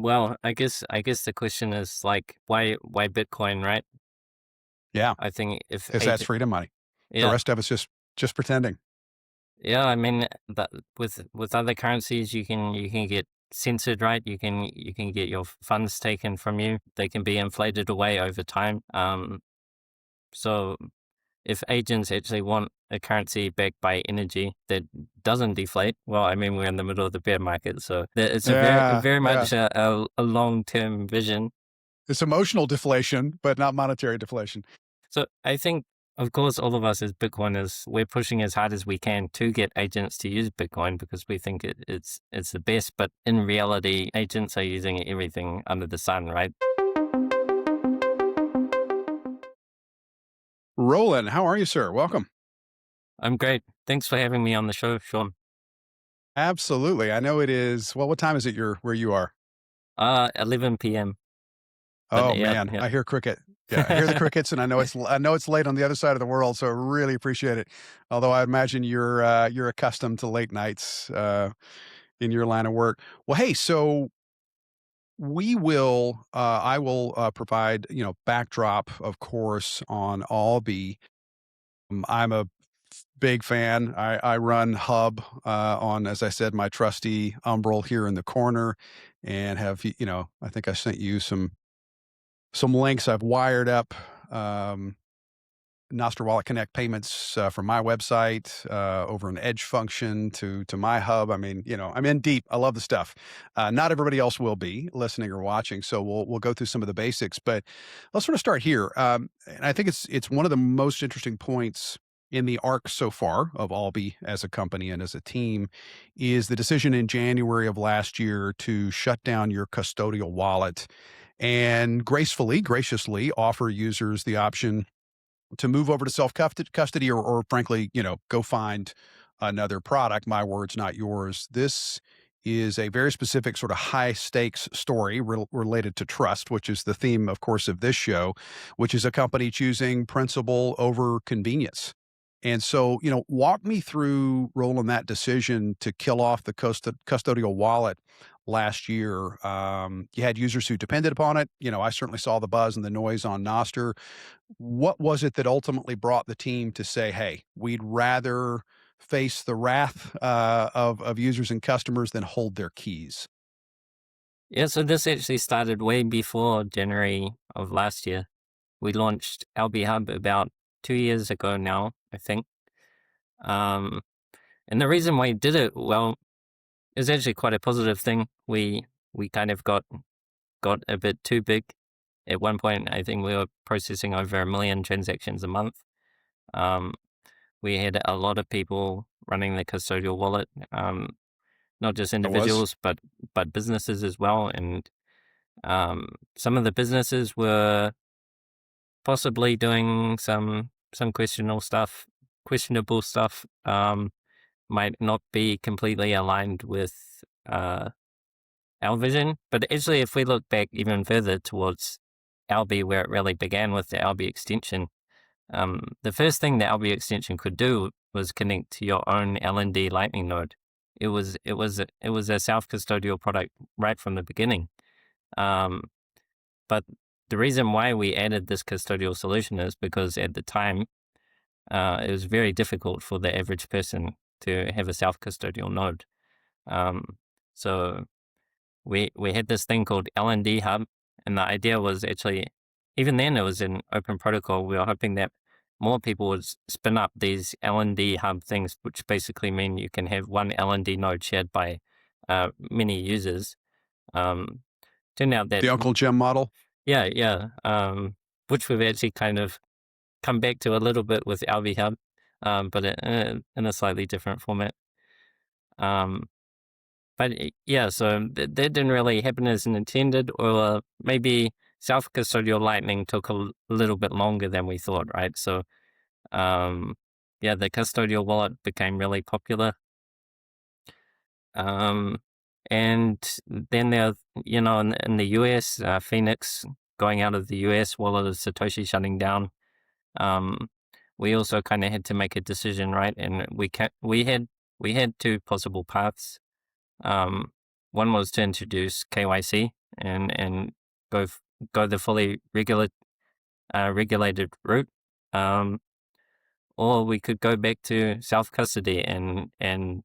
Well, I guess the question is like, why Bitcoin, right? Yeah, I think if because that's freedom money. The yeah, rest of it's just pretending. yeah. I mean, that with other currencies, you can get censored, right? You can get your funds taken from you. They can be inflated away over time. So if agents actually want a currency backed by energy that doesn't deflate, well, I mean, we're in the middle of the bear market, so it's a very Yeah, very yeah. much a long term vision. It's emotional deflation, but not monetary deflation. So I think, of course, all of us as Bitcoiners, we're pushing as hard as we can to get agents to use Bitcoin because we think it's the best. But in reality, agents are using everything under the sun, right? Roland, how are you, sir? Welcome. I'm great. Thanks for having me on the show, Sean. Absolutely. I know it is. Well, what time is it where you are? 11 p.m. But Oh yeah, man, yeah. I hear cricket. Yeah, I hear the crickets, and I know it's late on the other side of the world, so I really appreciate it. Although I imagine you're accustomed to late nights in your line of work. Well, hey, so I will provide backdrop, of course, on Alby. I'm a big fan. I run Hub on, as I said, my trusty Umbrel here in the corner, and I think I sent you some links. I've wired up um, Nostr Wallet Connect payments from my website over an edge function to my hub. I mean, I'm in deep. I love the stuff. Not everybody else will be listening or watching, so we'll go through some of the basics. But let's sort of start here. And I think it's one of the most interesting points in the arc so far of Alby as a company and as a team is the decision in January of last year to shut down your custodial wallet and graciously offer users the option to move over to self custody or frankly, go find another product. My words, not yours. This is a very specific sort of high stakes story related to trust, which is the theme, of course, of this show, which is a company choosing principle over convenience. And so, walk me through, Roland, that decision to kill off the custodial wallet last year. You had users who depended upon it. I certainly saw the buzz and the noise on Nostr. What was it that ultimately brought the team to say, "Hey, we'd rather face the wrath of users and customers than hold their keys"? Yeah, so this actually started way before January of last year. We launched Alby Hub about 2 years ago now, I think. Um, and the reason why we did it, well, is actually quite a positive thing. We kind of got a bit too big. At one point, I think we were processing over 1 million transactions a month. Um, we had a lot of people running the custodial wallet, not just It was. individuals, but businesses as well. And some of the businesses were possibly doing some questionable stuff. Might not be completely aligned with our vision. But actually, if we look back even further towards Alby, where it really began with the Alby extension, the first thing the Alby extension could do was connect to your own LND Lightning node. It was a self-custodial product right from the beginning. Um, but the reason why we added this custodial solution is because at the time, it was very difficult for the average person to have a self-custodial node. Um, so we had this thing called LND Hub, and the idea was actually, even then it was an open protocol. We were hoping that more people would spin up these LND Hub things, which basically mean you can have one LND node shared by many users. Um, Turned out that, The Uncle Jim model? yeah, yeah, which we've actually kind of come back to a little bit with Alby Hub, but in a slightly different format. Um, But yeah, so that didn't really happen as intended, or maybe self-custodial Lightning took a little bit longer than we thought, right? So, um, yeah, the custodial wallet became really popular. Um, and then in the US, Phoenix going out of the US, Wallet of Satoshi shutting down. Um, we also kind of had to make a decision, right? And we had two possible paths. Um, One was to introduce KYC and go the fully regulated route, or we could go back to self-custody and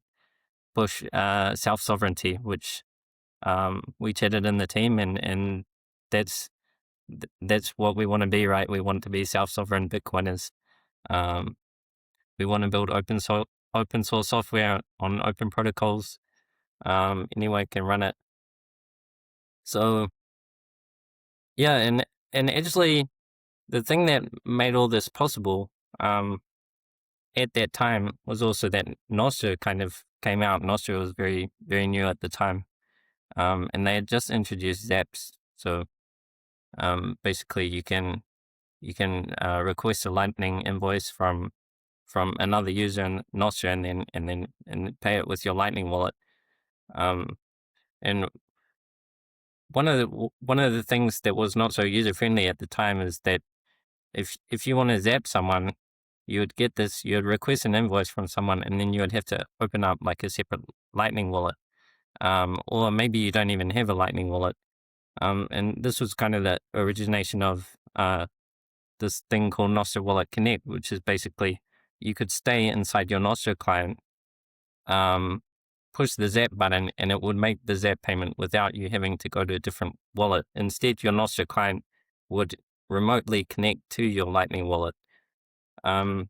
push self-sovereignty, which we chatted in the team, and that's that's what we want to be, right? We want to be self-sovereign Bitcoiners. Um, we want to build open source software on open protocols. Anyone can run it. So yeah, and actually, the thing that made all this possible at that time was also that Nostr kind of came out. Nostr was very, very new at the time, and they had just introduced Zaps. So basically, you can request a Lightning invoice from another user in Nostr, and pay it with your Lightning wallet. And one of the things that was not so user friendly at the time is that if you want to zap someone, you would request an invoice from someone, and then you would have to open up like a separate Lightning wallet, or maybe you don't even have a Lightning wallet. And this was kind of the origination of this thing called Nostr Wallet Connect, which is basically you could stay inside your Nostr client, push the Zap button, and it would make the Zap payment without you having to go to a different wallet. Instead, your Nostr client would remotely connect to your Lightning wallet. And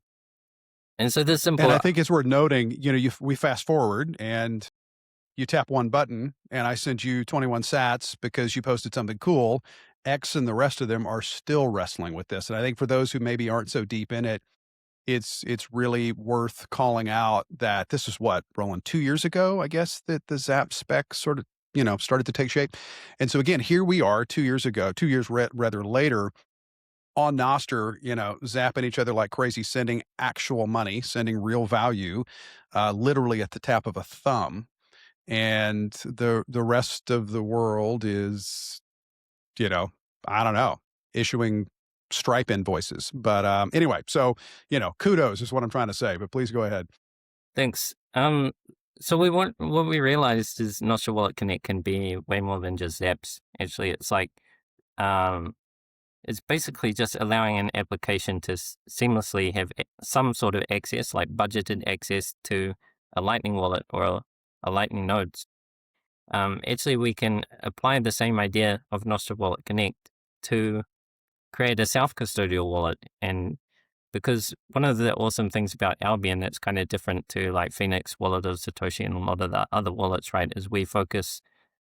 so this simple. And I think it's worth noting, we fast forward and you tap one button and I send you 21 sats because you posted something cool. X and the rest of them are still wrestling with this. And I think for those who maybe aren't so deep in it, it's really worth calling out that this is what, Roland, 2 years ago, I guess, that the Zap spec sort of, started to take shape. And so again, here we are 2 years ago, 2 years rather later, on Nostr, zapping each other like crazy, sending actual money, sending real value, literally at the tap of a thumb. And the rest of the world is, I don't know, issuing Stripe invoices. But anyway, so, kudos is what I'm trying to say, but please go ahead. Thanks. So what we realized is Nostr Wallet Connect can be way more than just Zaps. Actually, it's like, it's basically just allowing an application to seamlessly have some sort of access, like budgeted access to a Lightning wallet or a Lightning node. Actually, we can apply the same idea of Nostr Wallet Connect to create a self-custodial wallet. And because one of the awesome things about Alby, and that's kind of different to like Phoenix, Wallet of Satoshi, and a lot of the other wallets, right, is we focus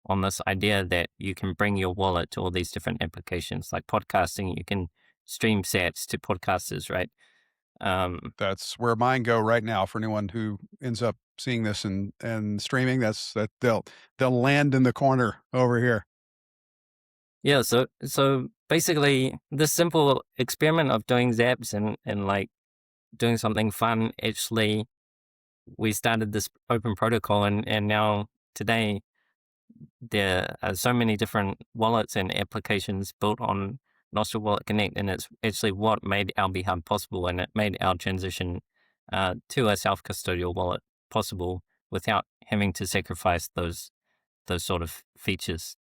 on this idea that you can bring your wallet to all these different applications. Like podcasting, you can stream sats to podcasters, right? That's where mine go right now. For anyone who ends up seeing this and streaming, that they'll land in the corner over here. Yeah, so basically this simple experiment of doing zaps and like doing something fun, actually we started this open protocol, and now today there are so many different wallets and applications built on Nostr Wallet Connect, and it's actually what made Alby Hub possible, and it made our transition to a self-custodial wallet possible without having to sacrifice those sort of features.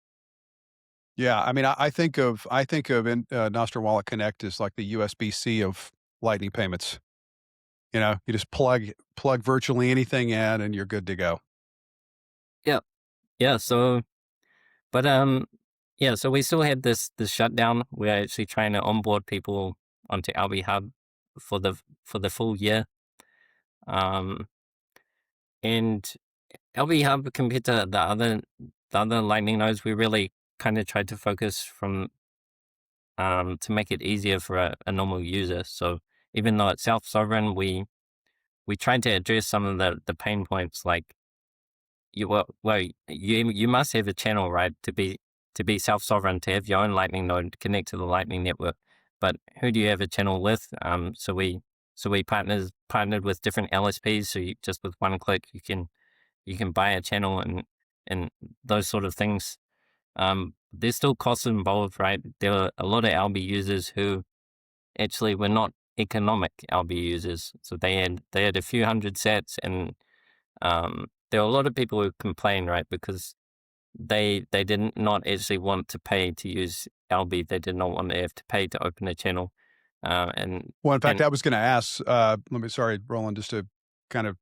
Yeah, I mean, I think of Nostr Wallet Connect as like the USB-C of Lightning payments. You just plug virtually anything in, and you're good to go. Yeah. So, but yeah. So we still had this shutdown. We're actually trying to onboard people onto Alby Hub for the full year. And Alby Hub, compared to the other Lightning nodes, we really kind of tried to focus to make it easier for a normal user. So even though it's self-sovereign, we tried to address some of the pain points, like you must have a channel, right, to be self-sovereign, to have your own Lightning node connect to the Lightning network. But who do you have a channel with? So we partnered with different LSPs. So just with one click, you can buy a channel and those sort of things. There's still costs involved, right? There are a lot of Alby users who actually were not economic Alby users. So they had a few hundred sats, and there were a lot of people who complained, right? Because they did not actually want to pay to use Alby. They did not want to have to pay to open a channel. And Well, in fact, and I was going to ask. Sorry, Roland, just to kind of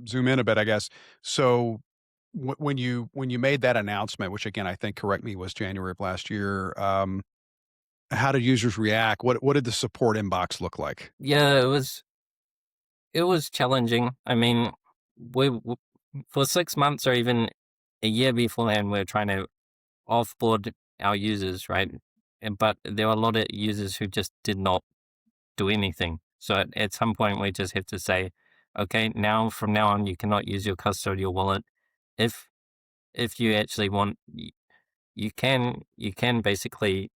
zoom in a bit, I guess. So, when you made that announcement, which again I think, correct me, was January of last year, how did users react? What did the support inbox look like? yeah, it was challenging. I mean, for 6 months or even a year beforehand, we're trying to offboard our users, right? But there were a lot of users who just did not do anything. So at some point, we just have to say, okay, from now on, you cannot use your custodial wallet. If if you actually want, you can basically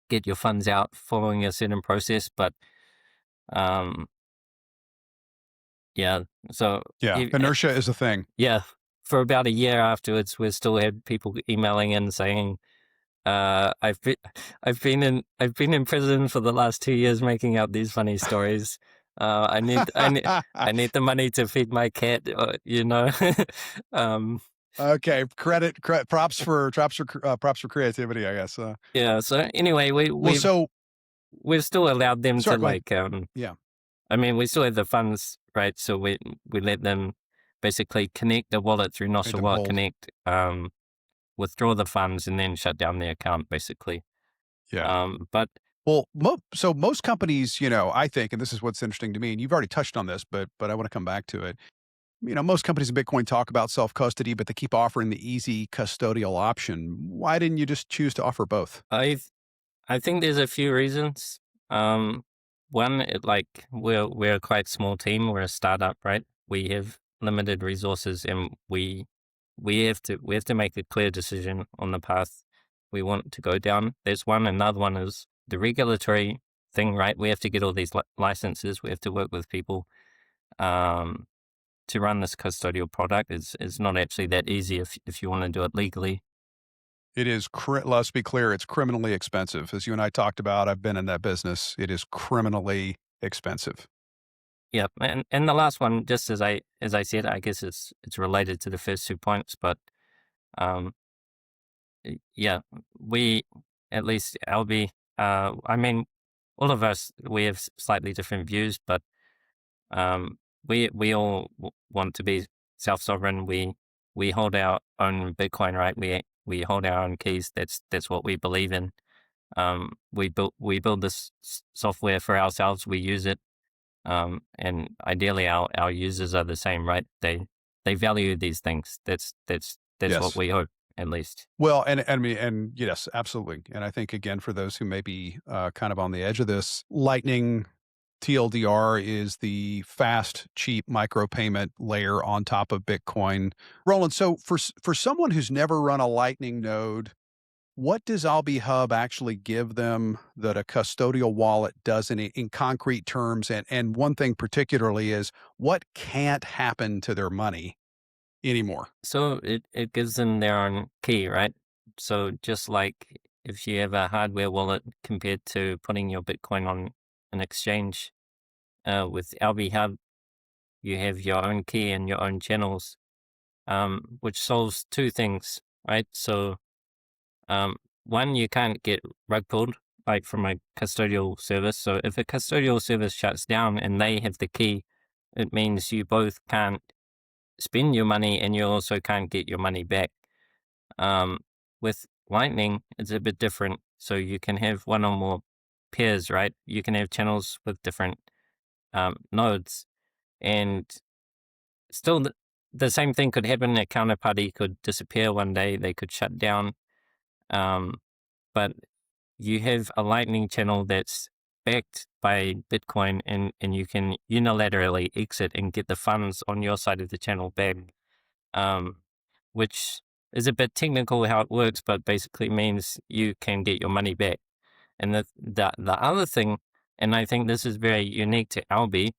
get your funds out following a certain process, but um, yeah. So Yeah, inertia is a thing. yeah, for about a year afterwards, we still had people emailing in saying, I've been I've been in prison for the last 2 years making up these funny stories. I need the money to feed my cat, um, Okay, props for creativity, I guess. yeah. So anyway, Well, so we've still allowed them to sorry, go ahead. Yeah, I mean, we still have the funds, right? So we let them basically connect the wallet through made Nostr them Wallet whole. Connect, withdraw the funds, and then shut down the account, basically. Yeah. But Well, so most companies, I think, and this is what's interesting to me, and you've already touched on this, but I want to come back to it. Most companies in Bitcoin talk about self custody, but they keep offering the easy custodial option. Why didn't you just choose to offer both? I think there's a few reasons. Um, One, we're a quite small team. We're a startup, right? We have limited resources, and we have to make a clear decision on the path we want to go down. There's one. Another one is the regulatory thing, right? We have to get all these licenses. We have to work with people um, to run this custodial product. It's not actually that easy if you want to do it legally. It is, let's be clear, it's criminally expensive. As you and I talked about, I've been in that business. It is criminally expensive. Yeah, and the last one, just as I said, I guess it's related to the first 2 points, but um, yeah, we at least Alby, I mean, all of us we have slightly different views, but we all want to be self sovereign. We hold our own Bitcoin, right? We hold our own keys. That's what we believe in. We build this software for ourselves. We use it. And ideally our users are the same, right? They value these things. That's what Yes. we hope, at least. Well, and I mean, and yes, absolutely. And I think, again, for those who may be kind of on the edge of this, Lightning TLDR is the fast, cheap micropayment layer on top of Bitcoin. Roland, so for someone who's never run a Lightning node, what does Alby Hub actually give them that a custodial wallet doesn't, in concrete terms? And one thing particularly is, what can't happen to their money anymore? So it gives them their own key, right? So just like if you have a hardware wallet compared to putting your Bitcoin on an exchange, with Alby Hub, you have your own key and your own channels, which solves two things, right? So one, you can't get rug pulled like from a custodial service. So if a custodial service shuts down and they have the key, it means you both can't spend your money and you also can't get your money back. Um, with Lightning, it's a bit different. So you can have one or more pairs, right? You can have channels with different nodes, and still the same thing could happen. A counterparty could disappear one day. They could shut down. Um, but you have a Lightning channel that's backed by Bitcoin, and you can unilaterally exit and get the funds on your side of the channel back, um, which is a bit technical how it works, but basically means you can get your money back. And the other thing, and I think this is very unique to Alby,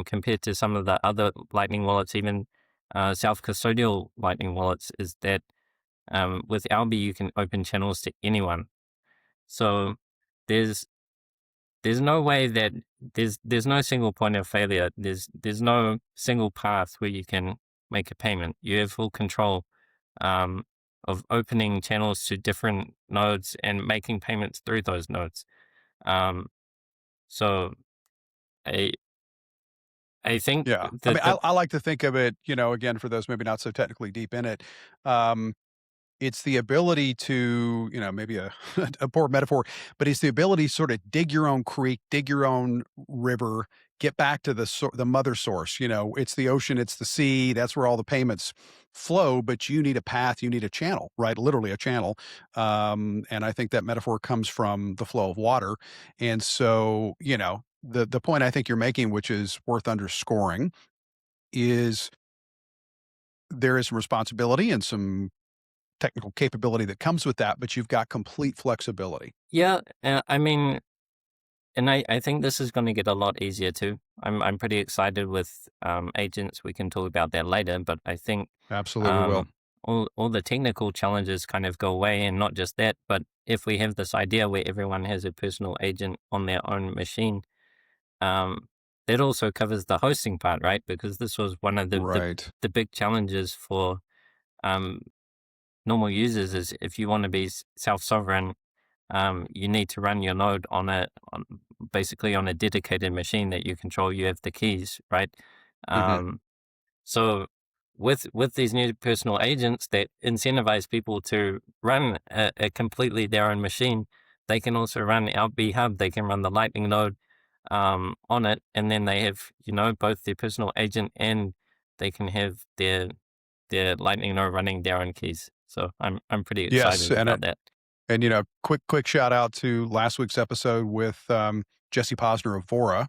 compared to some of the other Lightning wallets, even self-custodial Lightning wallets, is that with Alby you can open channels to anyone. So there's there's no way that there's no single point of failure. There's no single path where you can make a payment. You have full control. Um, opening channels to different nodes and making payments through those nodes. So I I think Yeah. I that mean, I like to think of it, again, for those maybe not so technically deep in it, um, it's the ability to, maybe a a poor metaphor, but it's the ability to sort of dig your own creek, dig your own river, get back to the mother source. It's the ocean, it's the sea. That's where all the payments flow. But you need a path, you need a channel, right? Literally a channel. And I think that metaphor comes from the flow of water. And so, the point I think you're making, which is worth underscoring, is there is some responsibility and some technical capability that comes with that, but you've got complete flexibility. yeah, I mean, and I think this is going to get a lot easier too. I'm pretty excited with agents. We can talk about that later, but I think Absolutely will. um, all the technical challenges kind of go away, and not just that, but if we have this idea where everyone has a personal agent on their own machine, um, that also covers the hosting part, right? Because this was one of Right. the big challenges for um, normal users is if you want to be self-sovereign, you need to run your node basically on a dedicated machine that you control. You have the keys, right? Mhm. Um, so with these new personal agents that incentivize people to run a completely their own machine, they can also run Alby Hub. They can run the Lightning node on it, and then they have both their personal agent and they can have their Lightning node running their own keys. So I'm pretty Yes, excited about that. quick shout out to last week's episode with, Jesse Posner of Vora,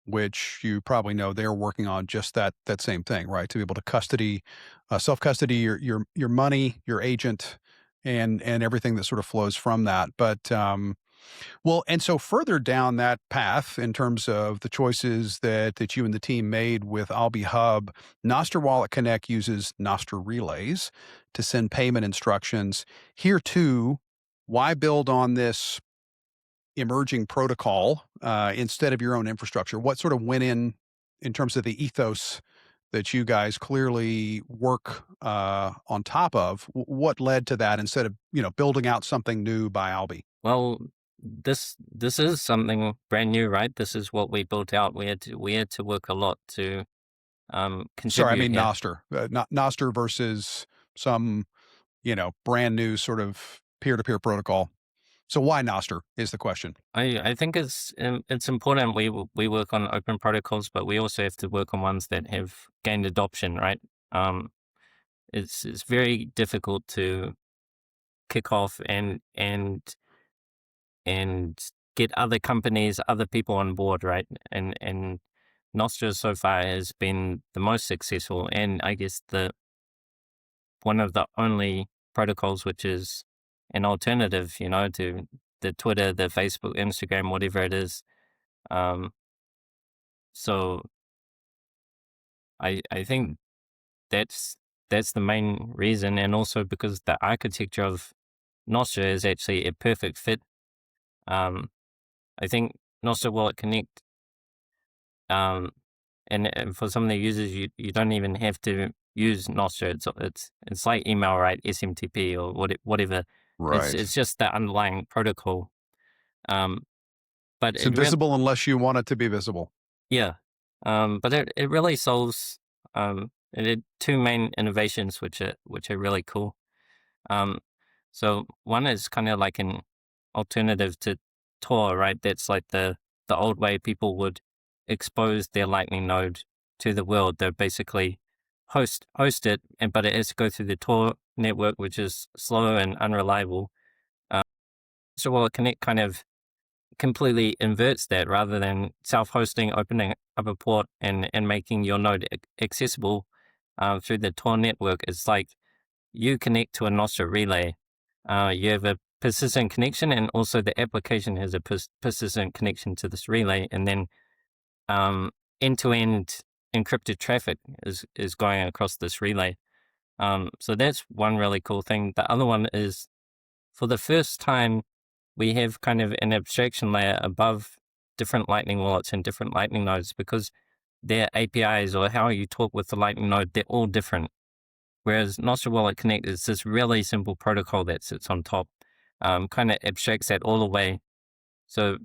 which you probably know they're working on just that same thing, right? To be able to self-custody your money, your agent, and everything that sort of flows from that. But, well, and so further down that path in terms of the choices that you and the team made with Alby Hub, Nostr Wallet Connect uses Nostr relays to send payment instructions. Here too, why build on this emerging protocol instead of your own infrastructure? What sort of went in terms of the ethos that you guys clearly work on top of? What led to that instead of building out something new by Alby? Well, this is something brand new, right? This is what we built out. We had to work a lot to Sorry, I contribute mean here. Nostr, not Nostr versus some, brand new sort of peer-to-peer protocol. So why Nostr is the question. I think it's important we work on open protocols, but we also have to work on ones that have gained adoption, right? Um, it's very difficult to kick off and get other companies, other people on board, right? And Nostra so far has been the most successful, and I guess the one of the only protocols which is an alternative, to the Twitter, the Facebook, Instagram, whatever it is. Um, so I think that's that's the main reason, and also because the architecture of Nostra is actually a perfect fit. Um, I think Nostra Wallet Connect, um, and for some of the users, you don't even have to use Nostra. It's like email, right? SMTP or whatever. Right. It's just the underlying protocol. Um, but It's it really, invisible unless you want it to be visible. yeah. But it really solves it had two main innovations which are really cool. Um, so one is kind of like an alternative to Tor, right? That's like the old way people would expose their Lightning node to the world. They'd basically host it, but it has to go through the Tor network, which is slow and unreliable. So Wallet Connect kind of completely inverts that. Rather than self-hosting, opening up a port and making your node accessible through the Tor network. It's like you connect to a Nostr relay. You have a persistent connection, and also the application has a persistent connection to this relay, and then um, end-to-end encrypted traffic is going across this relay. So that's one really cool thing. The other one is, for the first time, we have kind of an abstraction layer above different Lightning wallets and different Lightning nodes, because their APIs or how you talk with the Lightning node, they're all different. Whereas Nostr Wallet Connect is this really simple protocol that sits on top, kind of abstracts that all away. So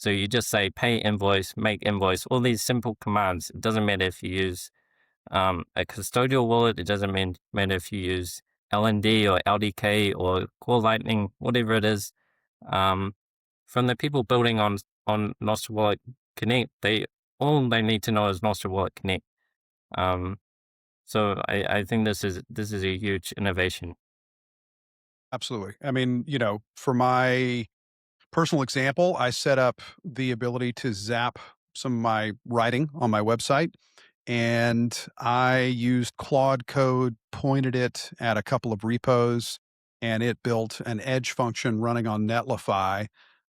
you just say pay invoice, make invoice, all these simple commands. It doesn't matter if you use a custodial wallet. It doesn't matter if you use LND or LDK or Core Lightning, whatever it is. From the people building on Nostr Wallet Connect, all they need to know is Nostr Wallet Connect. So I think this is a huge innovation. Absolutely. I mean, for my personal example, I set up the ability to zap some of my writing on my website, and I used Claude Code, pointed it at a couple of repos, and it built an edge function running on Netlify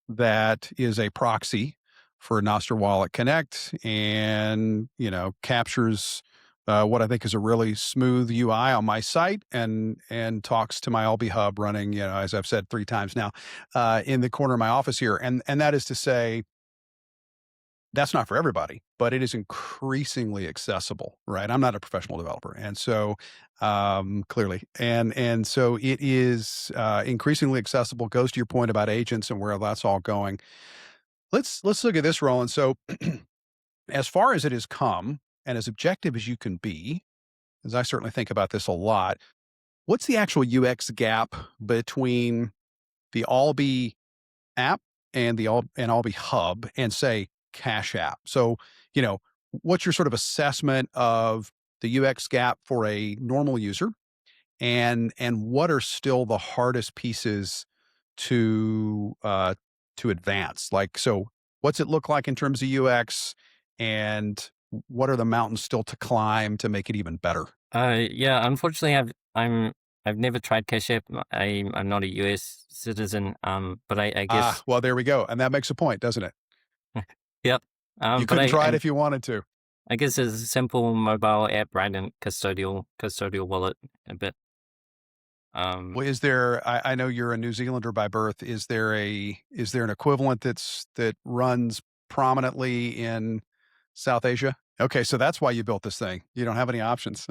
that is a proxy for Nostr Wallet Connect, and captures what I think is a really smooth UI on my site, and talks to my Alby Hub running, as I've said 3 times now, in the corner of my office here. And that is to say, that's not for everybody, but it is increasingly accessible, right? I'm not a professional developer, and so clearly, and so it is increasingly accessible. Goes to your point about agents and where that's all going. Let's look at this, Roland. So, as far as it has come, and as objective as you can be, as I certainly think about this a lot, what's the actual UX gap between the Alby app and and Alby Hub and, say, Cash App? So, what's your sort of assessment of the UX gap for a normal user, and what are still the hardest pieces to advance? Like, so what's it look like in terms of UX, and what are the mountains still to climb to make it even better? Yeah, unfortunately, I've never tried Cash App. I'm not a US citizen. But I Ah, guess, well, there we go. And that makes a point, doesn't it? yep. You But couldn't try it if you wanted to. I guess it's a simple mobile app, right? And custodial wallet a bit. Um, Well, I know you're a New Zealander by birth. Is there an equivalent that runs prominently in South Asia? Okay, so that's why you built this thing. You don't have any options.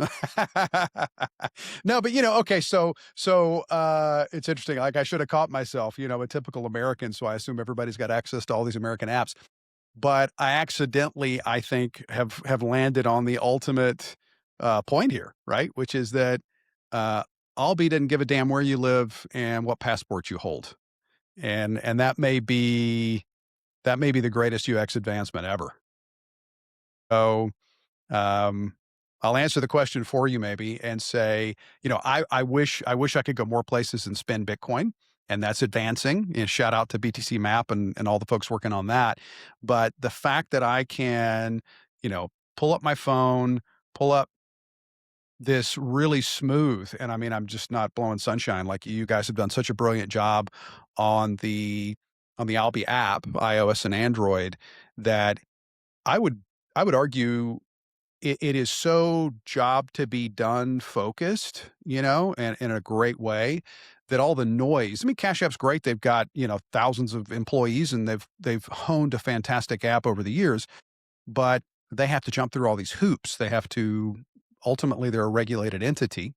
No, but okay, so it's interesting. Like, I should have caught myself, a typical American, so I assume everybody's got access to all these American apps. But I accidentally, I think, have landed on the ultimate point here, right? Which is that uh, Alby didn't give a damn where you live and what passport you hold, and that may be the greatest UX advancement ever. So, um, I'll answer the question for you maybe and say, I wish I could go more places and spend Bitcoin, and that's advancing. And shout out to BTC Map and all the folks working on that. But the fact that I can, pull up my phone, pull up this really smooth, and I mean, I'm just not blowing sunshine. Like, you guys have done such a brilliant job on the Alby app, iOS and Android, that I would I would argue it is so job to be done focused, and in a great way, that all the noise. I mean, Cash App's great. They've got, thousands of employees, and they've honed a fantastic app over the years, but they have to jump through all these hoops. They have to ultimately, they're a regulated entity.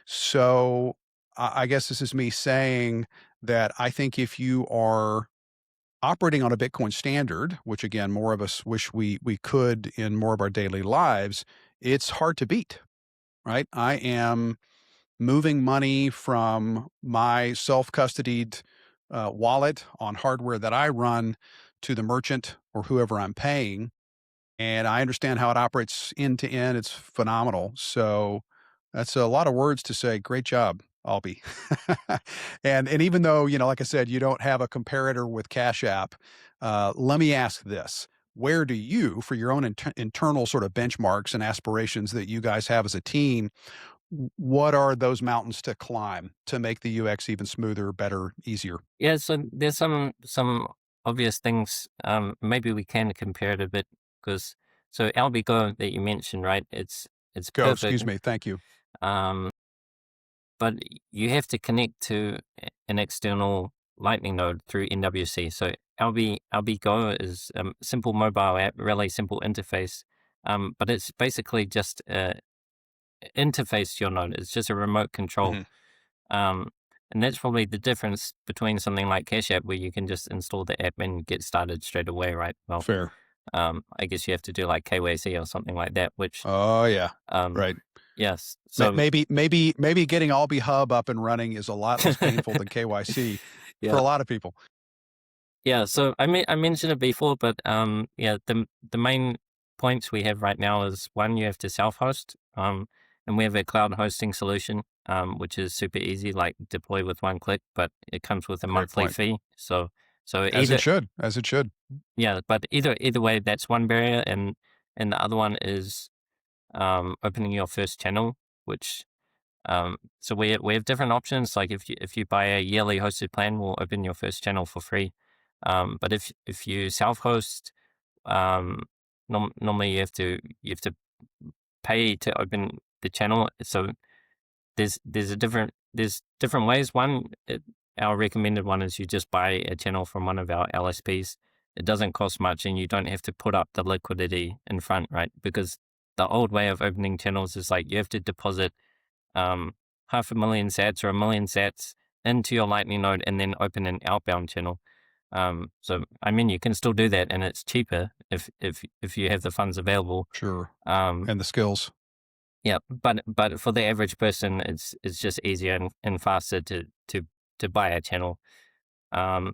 So I guess this is me saying that I think if you are operating on a Bitcoin standard, which again, more of us wish we could in more of our daily lives, it's hard to beat, right? I am moving money from my self-custodied wallet on hardware that I run to the merchant or whoever I'm paying, and I understand how it operates end to end. It's phenomenal. So that's a lot of words to say. Great job, Albie. And even though, like I said, you don't have a comparator with Cash App, let me ask this. Where do you, for your own internal sort of benchmarks and aspirations that you guys have as a team, what are those mountains to climb to make the UX even smoother, better, easier? yeah, so there's some obvious things. Maybe we can compare it a bit, because so Alby Go that you mentioned, right? It's Go, perfect. excuse me. Thank you. Um, but you have to connect to an external Lightning node through NWC. So Alby Go is a simple mobile app, really simple interface. But it's basically just interface to your node. It's just a remote control. Mhm. Um, and that's probably the difference between something like Cash App, where you can just install the app and get started straight away, right? Well, Fair. I guess you have to do like KYC or something like that, which, Oh, yeah. um, Right. yes. So, Maybe getting Alby Hub up and running is a lot less painful than KYC for yeah. a lot of people. Yeah, so I mentioned it before, but yeah, the main points we have right now is, one, you have to self-host, and we have a cloud hosting solution, which is super easy, like deploy with one click, but it comes with a Great monthly point. fee. So As it either, should, as it should. yeah, but either way, that's one barrier, and the other one is opening your first channel, which so we have different options. Like if you buy a yearly hosted plan, we'll open your first channel for free. But if you self-host, normally you have to pay to open the channel. So there's different ways. Our recommended one is you just buy a channel from one of our LSPs. It doesn't cost much, and you don't have to put up the liquidity in front, right? Because the old way of opening channels is like you have to deposit 500,000 sats or 1,000,000 sats into your Lightning node and then open an outbound channel. So I mean, you can still do that, and it's cheaper if you have the funds available. Sure. Um, And the skills. yeah, but for the average person, it's just easier and faster to buy a channel. Um,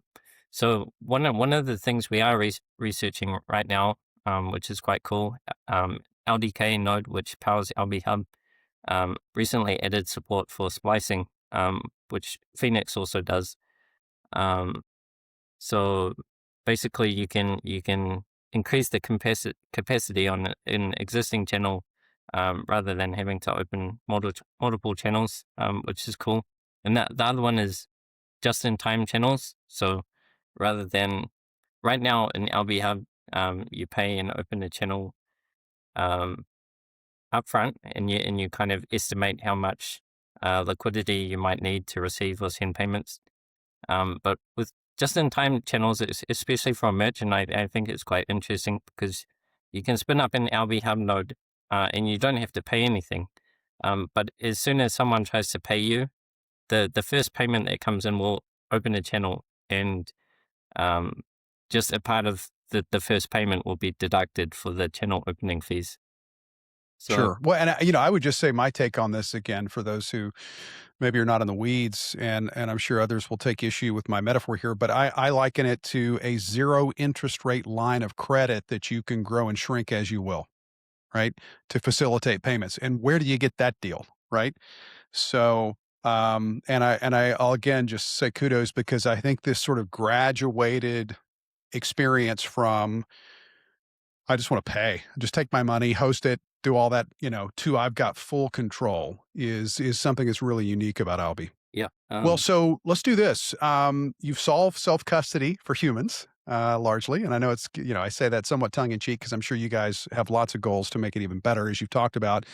so one of the things we are researching right now, which is quite cool, LDK node, which powers Alby Hub, recently added support for splicing, which Phoenix also does. Um, so basically, you can increase the capacity on an existing channel, rather than having to open multiple channels, which is cool. And the other one is just-in-time channels. So rather than right now in Alby Hub, you pay and open a channel um, upfront, and you kind of estimate how much liquidity you might need to receive or send payments. But with just-in-time channels, especially for a merchant, I think it's quite interesting because you can spin up an Alby Hub node, and you don't have to pay anything. But as soon as someone tries to pay you, the first payment that comes in will open a channel, and um, just a part of the first payment will be deducted for the channel opening fees. So Sure. Well, and I would just say my take on this again for those who maybe are not in the weeds, and I'm sure others will take issue with my metaphor here, but I liken it to a zero interest rate line of credit that you can grow and shrink as you will, right? To facilitate payments. And where do you get that deal, right? So, I'll again just say kudos because I think this sort of graduated experience from I just want to pay, just take my money, host it, do all that, to I've got full control is something that's really unique about Alby. yeah, Well, so let's do this. You've solved self-custody for humans, largely, and I know it's, I say that somewhat tongue in cheek because I'm sure you guys have lots of goals to make it even better, as you've talked about.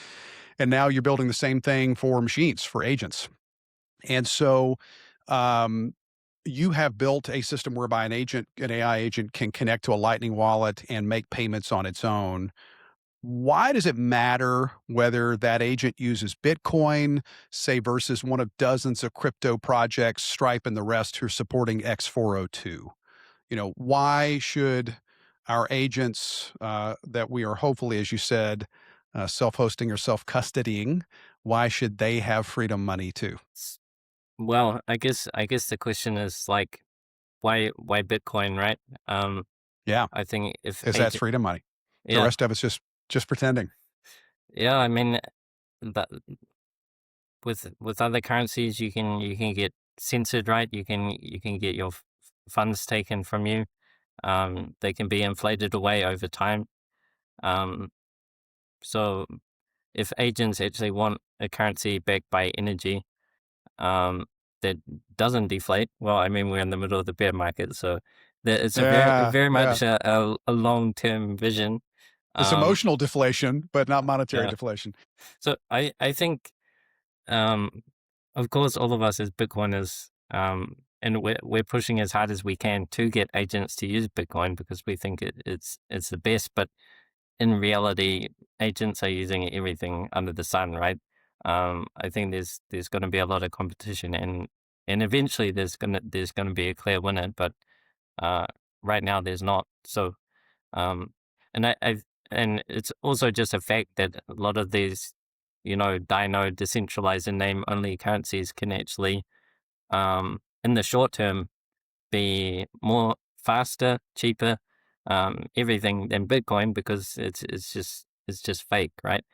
And now you're building the same thing for machines, for agents. And so, um, you have built a system whereby an AI agent can connect to a Lightning wallet and make payments on its own. Why does it matter whether that agent uses Bitcoin, say, versus one of dozens of crypto projects, Stripe and the rest who are supporting X402? Why should our agents that we are hopefully, as you said, self-hosting or self-custodying, why should they have freedom money too? well, I guess the question is like, why Bitcoin, right? Um, Yeah, I think if because that's agent, freedom money. The yeah, rest of it's just pretending. yeah. I mean, that with other currencies, you can get censored, right? You can get your funds taken from you. They can be inflated away over time. Um, so if agents actually want a currency backed by energy, um, that doesn't deflate, well, I mean, we're in the middle of the bear market, so it's a Yeah, very yeah. much a long term vision. It's Um, emotional deflation, but not monetary yeah. deflation. So I think, um, of course, all of us as Bitcoiners, and we're pushing as hard as we can to get agents to use Bitcoin because we think it's the best. But in reality, agents are using everything under the sun, right? I think there's going to be a lot of competition, and eventually there's gonna be a clear winner, but uh, right now there's not. So, um, and it's also just a fact that a lot of these, Dino decentralized and name only currencies can actually, in the short term, be more faster, cheaper, everything than Bitcoin, because it's just fake, right?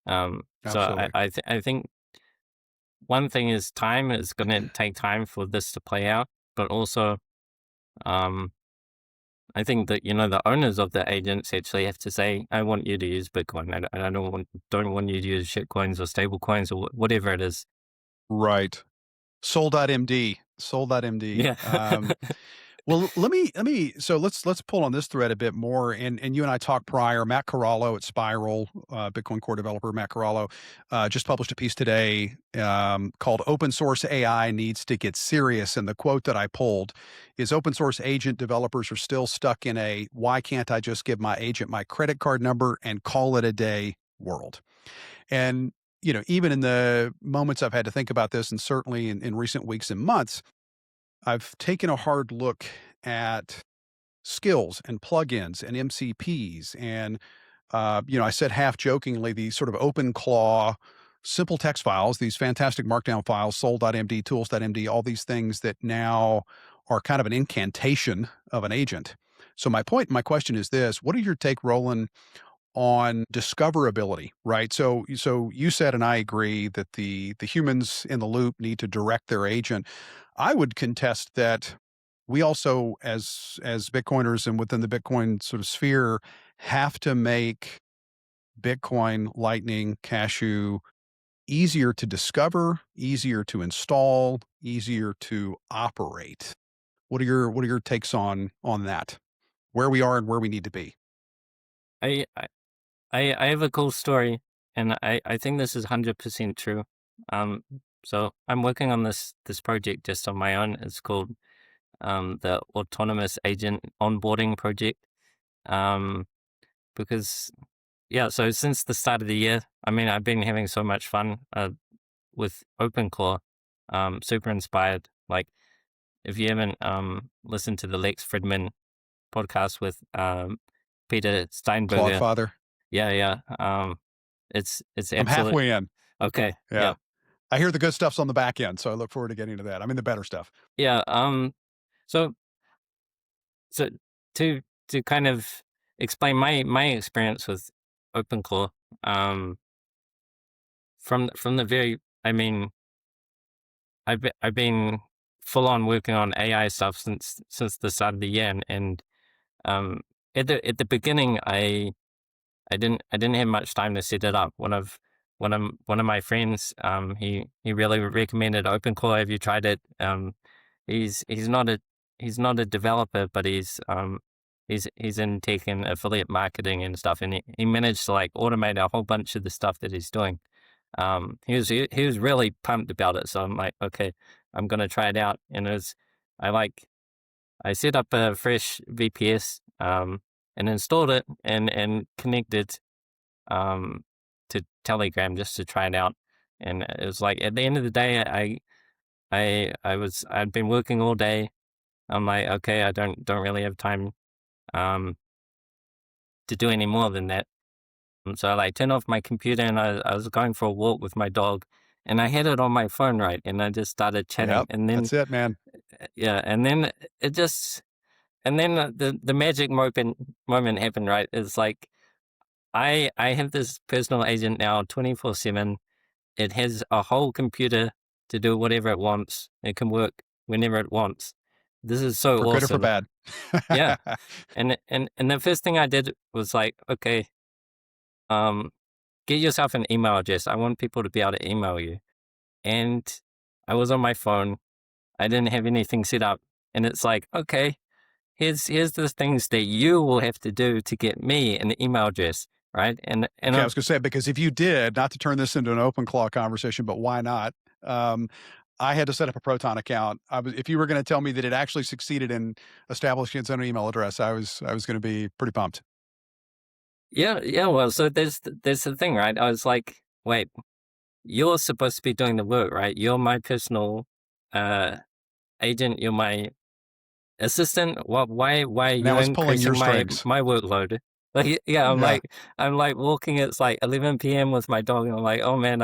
So I Absolutely. I, th- I think one thing is time. It's going to take time for this to play out, but also, um, I think that the owners of the agents actually have to say, "I want you to use Bitcoin. I don't want you to use shitcoins or stable coins or whatever it is." Right. Soul.md. Soul.md. Yeah. Well, let me so let's pull on this thread a bit more. And you and I talked prior. Matt Corallo at Spiral, Bitcoin core developer Matt Corallo, just published a piece today called "Open Source AI Needs to Get Serious." And the quote that I pulled is, "Open source agent developers are still stuck in a 'why can't I just give my agent my credit card number and call it a day' world." And even in the moments I've had to think about this, and certainly in recent weeks and months, I've taken a hard look at skills and plugins and MCPs. And, I said half jokingly, these sort of OpenClaw simple text files, these fantastic markdown files, soul.md, tools.md, all these things that now are kind of an incantation of an agent. So my question is this: what are your take, Roland, on discoverability, right? So you said, and I agree, that the humans in the loop need to direct their agent. I would contest that we also, as Bitcoiners and within the Bitcoin sort of sphere, have to make Bitcoin, Lightning, Cashew easier to discover, easier to install, easier to operate. What are your takes on that? Where we are and where we need to be? I, I I have a cool story, and I think this is 100% true. Um, so I'm working on this project just on my own. It's called the Autonomous Agent Onboarding Project. Um, because yeah, so since the start of the year, I mean, I've been having so much fun with OpenClaw. Super inspired. Like, if you haven't listened to the Lex Fridman podcast with Peter Steinberger, Cloudfather. yeah, yeah. It's I'm absolute. halfway in. Okay. Yeah. Yeah. I hear the good stuff's on the back end, so I look forward to getting to that. I mean, the better stuff. Yeah. So so to kind of explain my experience with OpenClaw, um, from the very, I mean, I've been full on working on AI stuff since the start of the year, and um, at the beginning, I didn't have much time to set it up. One of my friends, he really recommended OpenClaw. Have you tried it? He's not a developer, but he's in tech and affiliate marketing and stuff, and he managed to like automate a whole bunch of the stuff that he's doing. He was really pumped about it, so I'm like, okay, I'm gonna try it out. And I like I set up a fresh VPS, and installed it and connected um, to Telegram just to try it out. And it was like, at the end of the day, I'd been working all day. I'm like, okay, I don't really have time um, to do any more than that. And so I like turned off my computer, and I was going for a walk with my dog, and I had it on my phone, right, and I just started chatting, Yep. and then That's it, man. yeah, and then it just and then the magic moment happened, right? It's like I have this personal agent now 24/7. It has a whole computer to do whatever it wants. It can work whenever it wants. This is so For good or for awesome. bad. Yeah. And the first thing I did was like, okay, um, get yourself an email address. I want people to be able to email you. And I was on my phone. I didn't have anything set up. And it's like, okay, here's the things that you will have to do to get me an email address, right? And Okay, I was going to say, because if you did, not to turn this into an open claw conversation, but why not? Um, I had to set up a Proton account. If you were going to tell me that it actually succeeded in establishing its own email address, I was going to be pretty pumped. Yeah. Well, so there's the thing, right? I was like, wait, you're supposed to be doing the work, right? You're my personal uh, agent. You're my assistant. What? Why are you Now it's pulling your increasing my strings. my workload? Like, yeah, Yeah. I'm like walking. It's like 11 p.m. with my dog, and I'm like, oh man,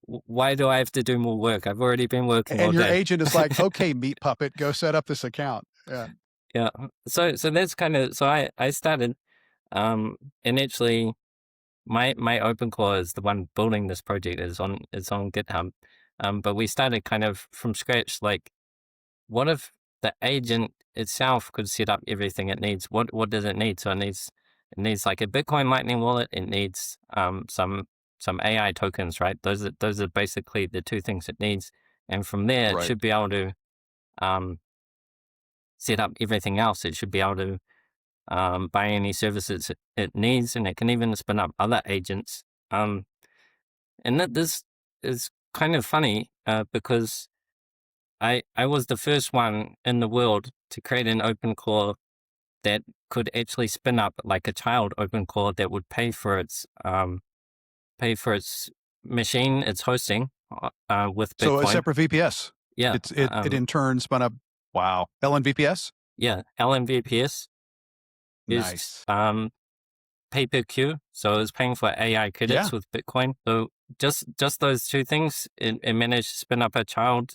why do I have to do more work? I've already been working all And your day. agent is like, okay, meat puppet, go set up this account. Yeah. Yeah. So that's kind of so I started and actually my OpenClaw is the one building this project is on GitHub. But we started kind of from scratch. Like, what if the agent itself could set up everything it needs? What does it need? So it needs like a Bitcoin Lightning wallet. It needs some AI tokens, right? Those are basically the two things it needs. And from there, it Right. should be able to um, set up everything else. It should be able to buy any services it needs, and it can even spin up other agents. And this is kind of funny because I was the first one in the world to create an OpenClaw that could actually spin up like a child OpenClaw that would pay for its machine, its hosting with So a Bitcoin. separate VPS. Yeah, It in turn spun up. Wow. LNVPS. yeah. LMVPS used Nice. pay per queue, so it was paying for AI Yeah. credits with Bitcoin. So just those two things, it managed to spin up a child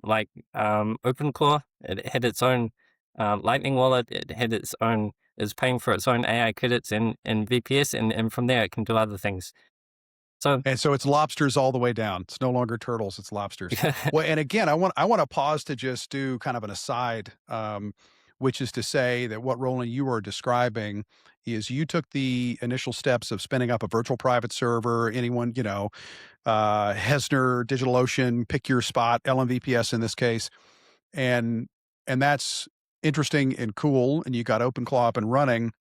like OpenClaw. It had its own Lightning wallet. It had its own. Is paying for its own AI credits and VPS, and from there it can do other things. So And so it's lobsters all the way down. It's no longer turtles, it's lobsters. Well, and again, I want to pause to just do kind of an aside, which is to say that what Roland you are describing is you took the initial steps of spinning up a virtual private server. Anyone, Hesner, DigitalOcean, pick your spot, LMVPS in this case, and that's interesting and cool. And you got OpenClaw up and running,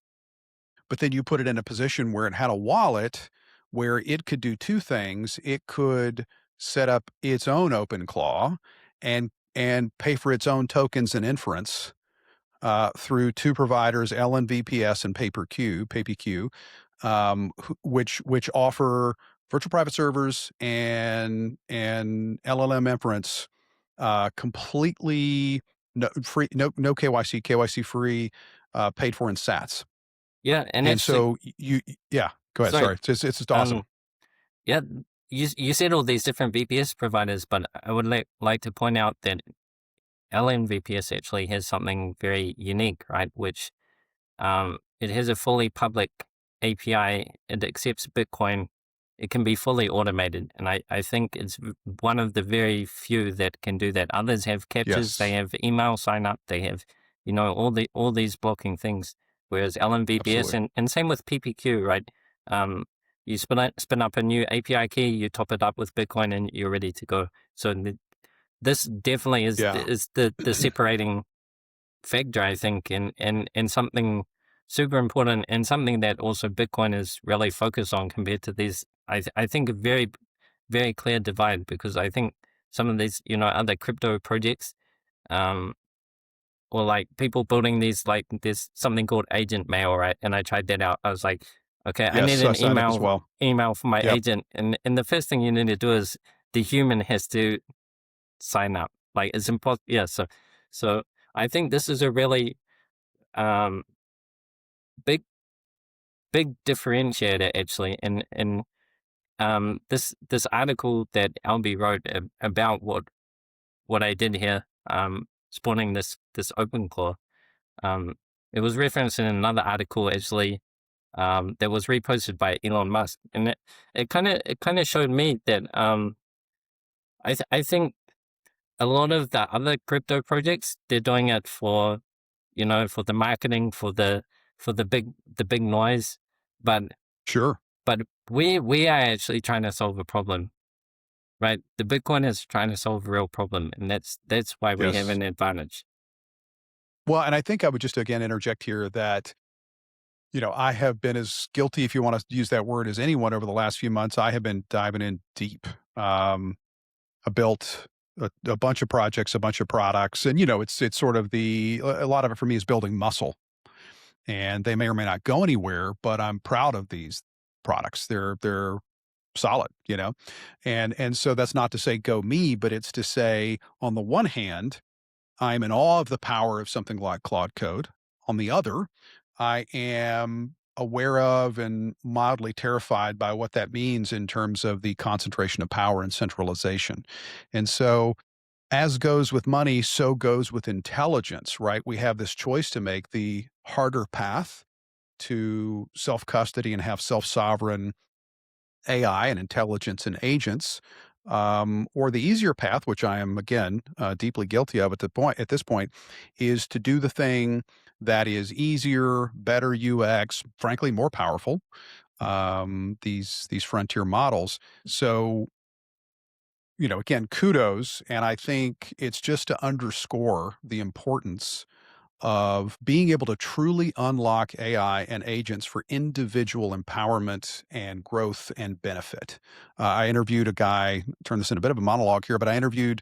but then you put it in a position where it had a wallet where it could do two things. It could set up its own OpenClaw and pay for its own tokens and inference through two providers, LNVPS and PayPQ, which offer virtual private servers and LLM inference completely free, no KYC free, paid for in Sats. yeah, and And actually, so yeah, go ahead. sorry, Sorry. It's just awesome. um, yeah, you said all these different VPS providers, but I would like to point out that LNVPS actually has something very unique, right? Which it has a fully public API. It accepts Bitcoin. It can be fully automated. And I think it's one of the very few that can do that. Others have captures, they Yes, have email sign up, they have, all these blocking things. Whereas LNVPS absolutely. and same with PPQ, right? Um, you spin up a new API key, you top it up with Bitcoin, and you're ready to go. So this definitely Yeah. is the separating factor, I think, and something super important, and something that also Bitcoin is really focused on compared to these. I think a very very clear divide, because I think some of these other crypto projects, um, or like people building these, like there's something called agent mail, right? And I tried that out. I was like, okay, I need Yes, I an signed up as well. email for my Yep. agent, and the first thing you need to do is the human has to sign up. Like, it's impossible. Yeah. So I think this is a really um, big big differentiator, actually. And this article that Alby wrote about what I did here, spawning this OpenClaw, um, it was referenced in another article, actually, that was reposted by Elon Musk, and it kind of showed me that I think a lot of the other crypto projects, they're doing it for for the marketing, for the big noise, but Sure. but we are actually trying to solve a problem, right? The Bitcoin is trying to solve a real problem, and that's why we have Yes. an advantage. Well, and I think I would just again interject here that, I have been as guilty, if you want to use that word, as anyone over the last few months. I have been diving in deep. I built a bunch of projects, a bunch of products, and it's sort of a lot of it for me is building muscle. and they may or may not go anywhere, but I'm proud of these products. They're solid, you know? And so that's not to say go me, but it's to say, on the one hand, I'm in awe of the power of something like Claude Code. On the other, I am aware of and mildly terrified by what that means in terms of the concentration of power and centralization. And so, as goes with money, so goes with intelligence, right? We have this choice to make: the harder path to self custody and have self sovereign AI and intelligence and agents, or the easier path, which I am again deeply guilty of at this point, is to do the thing that is easier, better UX, frankly more powerful. These frontier models. So, again, kudos, and I think it's just to underscore the importance of being able to truly unlock AI and agents for individual empowerment and growth and benefit. I interviewed a guy, turn this into a bit of a monologue here, but I interviewed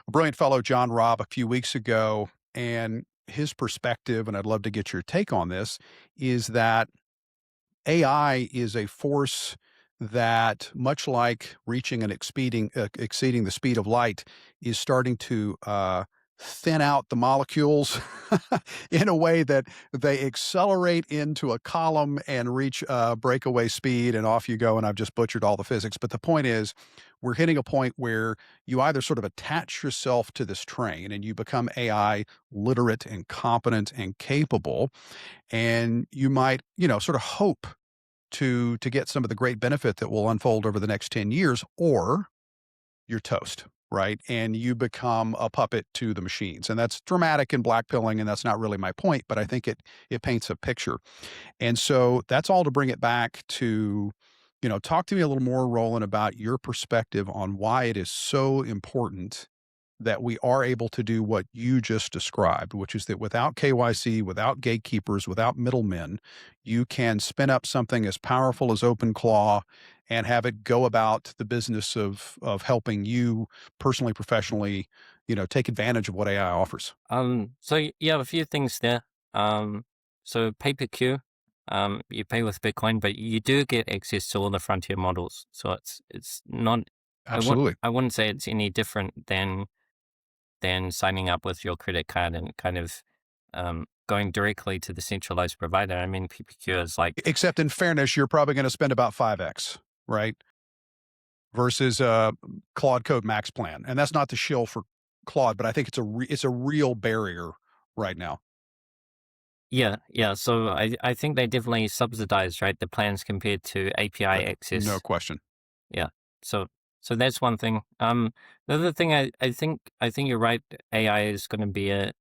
a brilliant fellow, John Robb, a few weeks ago, and his perspective, and I'd love to get your take on this, is that AI is a force that, much like reaching and exceeding the speed of light, is starting to thin out the molecules in a way that they accelerate into a column and reach breakaway speed, and off you go. And I've just butchered all the physics. But the point is, we're hitting a point where you either sort of attach yourself to this train and you become AI literate and competent and capable, and you might, sort of hope to get some of the great benefit that will unfold over the next 10 years, or you're toast, right? And you become a puppet to the machines. And that's dramatic and blackpilling, and that's not really my point, but I think it paints a picture. And so that's all to bring it back to, talk to me a little more, Roland, about your perspective on why it is so important that we are able to do what you just described, which is that without KYC, without gatekeepers, without middlemen, you can spin up something as powerful as OpenClaw and have it go about the business of helping you personally, professionally, take advantage of what AI offers. So you have a few things there. So pay per queue, you pay with Bitcoin, but you do get access to all the frontier models. So it's not. Absolutely. I wouldn't say it's any different than signing up with your credit card and kind of going directly to the centralized provider. I mean, PPQ is like, Except in fairness, you're probably going to spend about 5x, right? Versus Claude Code Max plan. And that's not the shill for Claude, but I think it's a real barrier right now. yeah. So I think they definitely subsidize, right, the plans compared to API No access. question. Yeah. So that's one thing. The other thing, I think you're right. AI is going to be a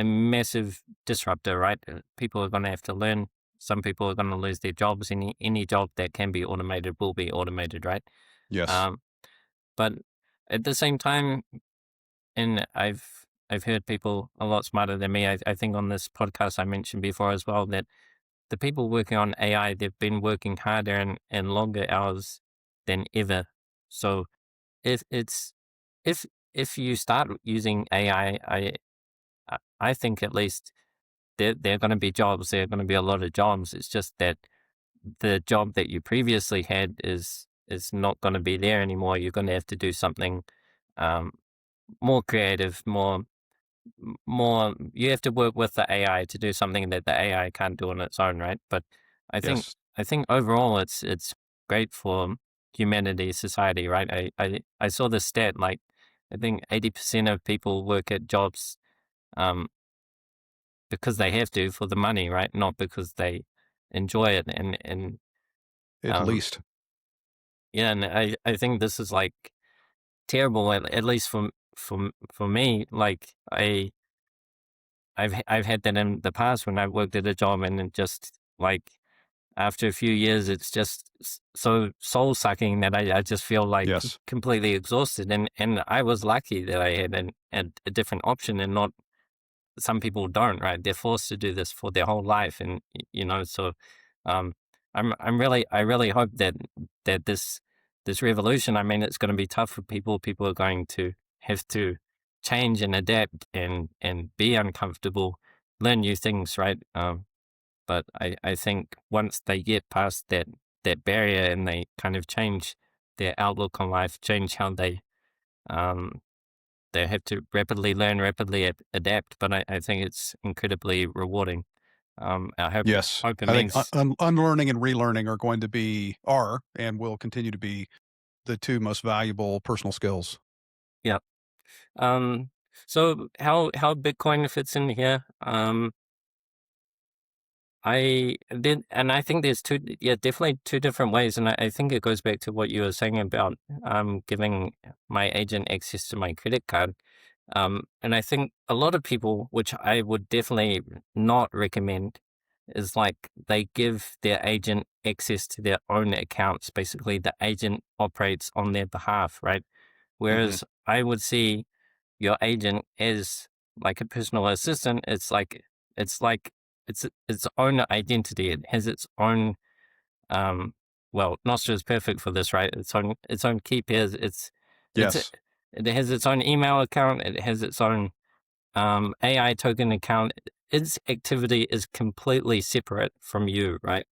massive disruptor, right? People are going to have to learn. Some people are going to lose their jobs. Any job that can be automated will be automated, right? Yes. Um, but at the same time, and I've heard people a lot smarter than me. I think on this podcast I mentioned before as well that the people working on AI, they've been working harder and longer hours than ever. So if it's if if you start using AI, I think at least there are going to be jobs. There are going to be a lot of jobs. It's just that the job that you previously had is not going to be there anymore. You're going to have to do something um, more creative, more. You have to work with the AI to do something that the AI can't do on its own, right? But I think Yes. I think overall it's great for humanity, society, right? I saw this stat, like I think 80% of people work at jobs um, because they have to for the money, right? Not because they enjoy it. And At um, least. yeah, and I think this is like terrible, at least for me. Like I've had that in the past when I worked at a job, and it just like after a few years, it's just so soul sucking that I just feel like Yes. completely exhausted. And I was lucky that I had a different option, and not some people don't, right? They're forced to do this for their whole life. And, so, um, I really hope that this revolution, I mean, it's going to be tough for people. People are going to have to change and adapt and be uncomfortable, learn new things, right? But I think once they get past that barrier and they kind of change their outlook on life, change how um, they have to rapidly learn, rapidly adapt. But I think it's incredibly rewarding. I Yes. hope it I think means, unlearning and relearning are going to be are and will continue to be the two most valuable personal skills. yeah. So how Bitcoin fits in here? I think there's definitely two different ways, and I think it goes back to what you were saying about giving my agent access to my credit card. And I think a lot of people, which I would definitely not recommend, is like they give their agent access to their own accounts. Basically, the agent operates on their behalf, right? Mhm. Whereas I would see your agent as like a personal assistant. It's like its own identity. It has its own well, Nostr is perfect for this, right? Its own key pairs. It's Yes. it has its own email account. It has its own AI token account. Its activity is completely separate from you, right?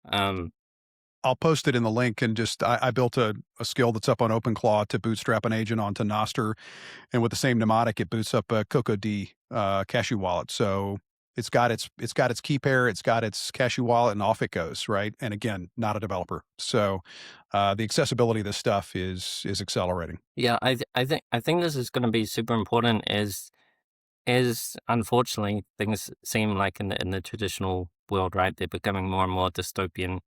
Um, I'll post it in the link and just I built a skill that's up on OpenClaw to bootstrap an agent onto Nostr, and with the same mnemonic, it boots up a CocoD cashew wallet. So it's got its key pair, it's got its cashew wallet, and off it goes. Right, and again, not a developer, so the accessibility of this stuff is accelerating. yeah, I think this is going to be super important as unfortunately things seem like in the traditional world, right? They're becoming more and more dystopian,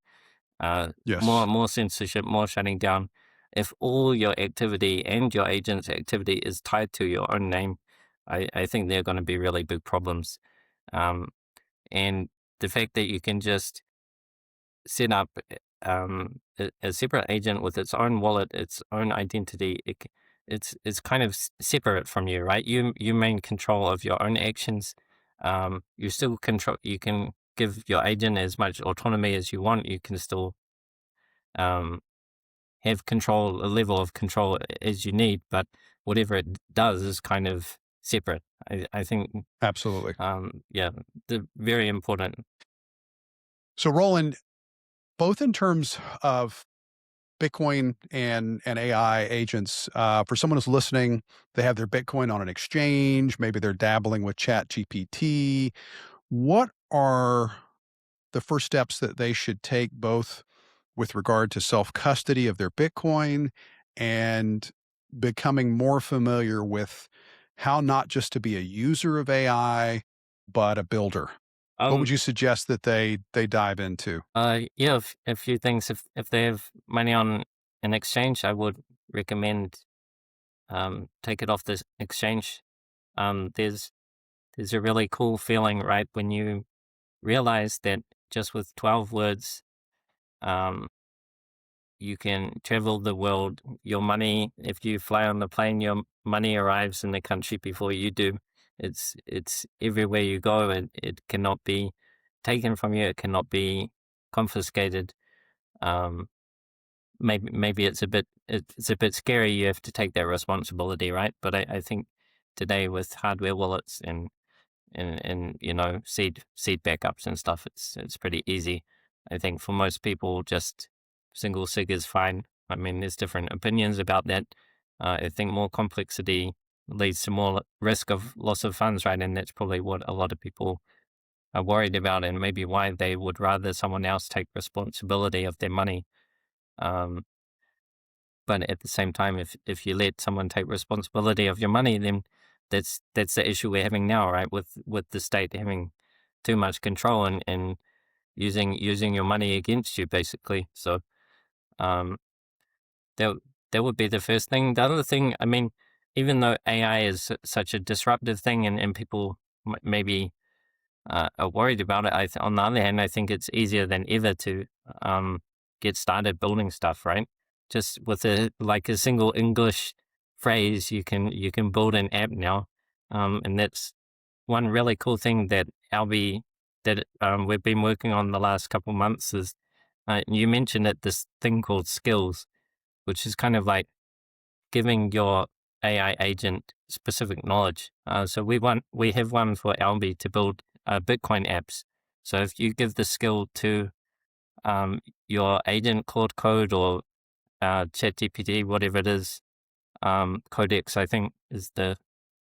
more Yes, and more censorship, more shutting down. If all your activity and your agent's activity is tied to your own name, I think there are going to be really big problems. Um, and the fact that you can just set up a separate agent with its own wallet, its own identity, it's kind of separate from you, right? You main control of your own actions. You still control. You can give your agent as much autonomy as you want. You can still um, have control, a level of control as you need, but whatever it does is kind of separate. I think, absolutely. yeah, the very important. So, Roland, both in terms of Bitcoin and AI agents, for someone who's listening, they have their Bitcoin on an exchange. Maybe they're dabbling with Chat GPT. What are the first steps that they should take, both with regard to self custody of their Bitcoin and becoming more familiar with how not just to be a user of AI, but a builder? What Um, would you suggest that they dive into? yeah, a few things. If they have money on an exchange, I would recommend take it off this exchange. There's a really cool feeling, right, when you realize that just with 12 words, um, you can travel the world. Your money, if you fly on the plane, your money arrives in the country before you do. It's everywhere you go. It cannot be taken from you. It cannot be confiscated. Um, maybe it's a bit scary. You have to take that responsibility, right? But I think today with hardware wallets and seed backups and stuff, it's pretty easy. I think for most people, just single sig is fine. I mean, there's different opinions about that. I think more complexity leads to more risk of loss of funds, right? And that's probably what a lot of people are worried about, and maybe why they would rather someone else take responsibility of their money. Um, but at the same time, if you let someone take responsibility of your money, then that's the issue we're having now, right? With the state having too much control and using your money against you, basically. So um, that that would be the first thing. The other thing, I mean, even though AI is such a disruptive thing, and people maybe are worried about it, on the other hand, I think it's easier than ever to um, get started building stuff, right? Just with a single English phrase, you can build an app now, and that's one really cool thing that Alby that we've been working on the last couple months is you mentioned it, this thing called skills, which is kind of like giving your AI agent specific knowledge. So we have one for Alby to build Bitcoin apps. So if you give the skill to your agent, Claude Code, or ChatGPT, whatever it is, Codex, I think, is the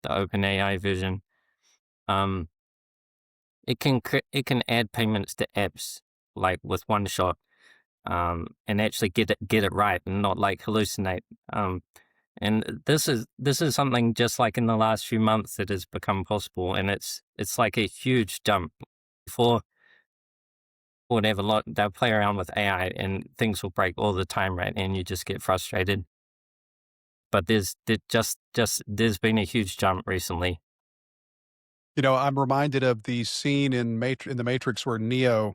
OpenAI version. It can add payments to apps like with one shot, and actually get it right and not like hallucinate. And this is something just like in the last few months that has become possible, and it's like a huge jump. Before, would have a lot, they'll play around with AI and things will break all the time, right? And you just get frustrated. But there's been a huge jump recently. I'm reminded of the scene in the Matrix where Neo,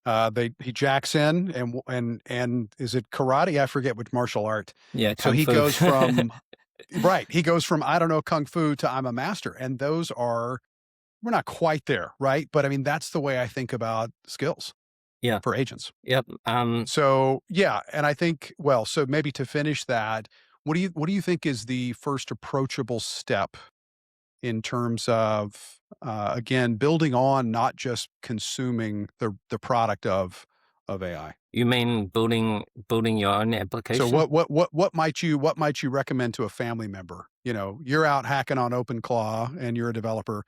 he jacks in and is it karate? I forget which martial art. Yeah, So kung he fu. goes from right, he goes from I don't know kung fu to I'm a master, and those are we're not quite there, right? But I mean that's the way I think about skills Yeah. for agents. Yep. So yeah, and I think so maybe to finish that, what do you think is the first approachable step in terms of again building on not just consuming the product of AI. You mean building your own So application? what might you recommend to a family member? You're out hacking on OpenClaw and you're a developer.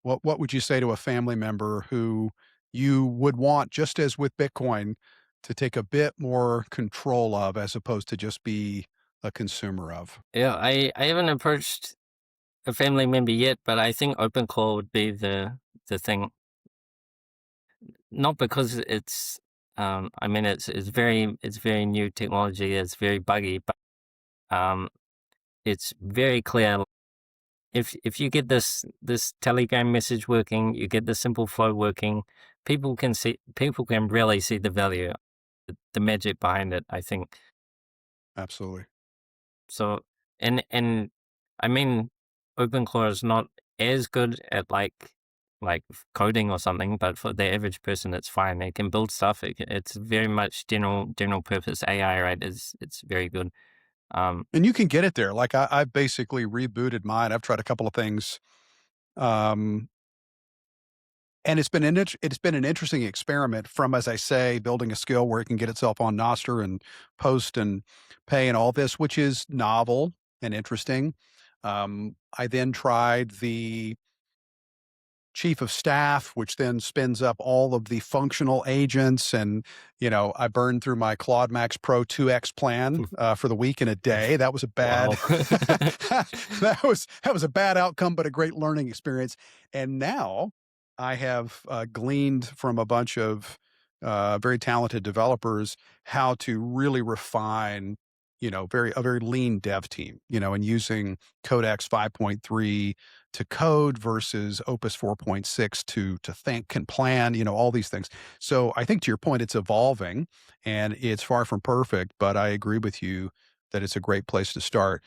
What would you say to a family member who you would want, just as with Bitcoin, to take a bit more control of as opposed to just be a consumer of? Yeah, I haven't approached a family member yet, but I think OpenClaw would be the thing. Not because it's I mean it's very new technology, it's very buggy, but um it's very clear. If you get this Telegram message working, you get the simple flow working, people can really see the value, the magic behind it, I think. Absolutely. So, and I mean, OpenClaw is not as good at like coding or something, but for the average person, it's fine. They can build stuff. It's very much general purpose AI, right? It's very good. And you can get it there. Like I've basically rebooted mine. I've tried a couple of things. Um, and it's been an interesting experiment from, as I say, building a skill where it can get itself on Nostr and post and pay and all this, which is novel and interesting. I then tried the chief of staff, which then spins up all of the functional agents. And, I burned through my Claude Max Pro 2X plan for the week in a day. That was a bad, Wow. that was a bad outcome, but a great learning experience. And now I have gleaned from a bunch of very talented developers how to really refine, a very lean dev team, and using Codex 5.3 to code versus Opus 4.6 to think and plan, all these things. So I think to your point, it's evolving and it's far from perfect, but I agree with you that it's a great place to start.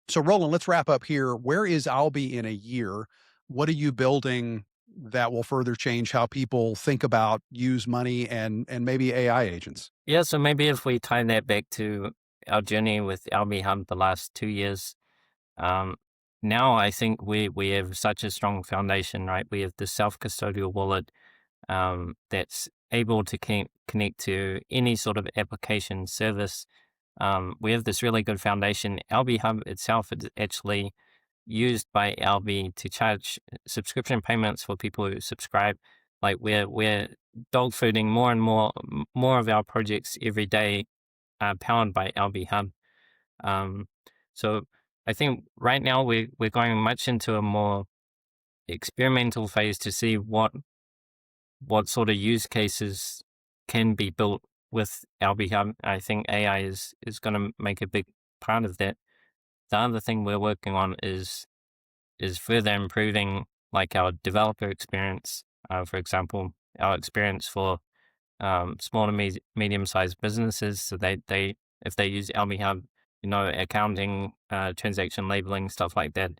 So Roland, let's wrap up here. Where is Alby in a year? What are you building that will further change how people think about, use money, and maybe AI agents? Yeah, so maybe if we tie that back to our journey with Alby Hub the last 2 years, um, now I think we have such a strong foundation, right? We have the self-custodial wallet that's able to connect to any sort of application service. We have this really good foundation. Alby Hub itself is actually used by Alby to charge subscription payments for people who subscribe. Like we're dog fooding more and more of our projects every day, powered by Alby Hub. Um, so I think right now we're going much into a more experimental phase to see what sort of use cases can be built with Alby Hub. I think AI is going to make a big part of that. The other thing we're working on is further improving like our developer experience. For example, our experience for small to medium-sized businesses. So they if they use Alby Hub, accounting, transaction labeling, stuff like that,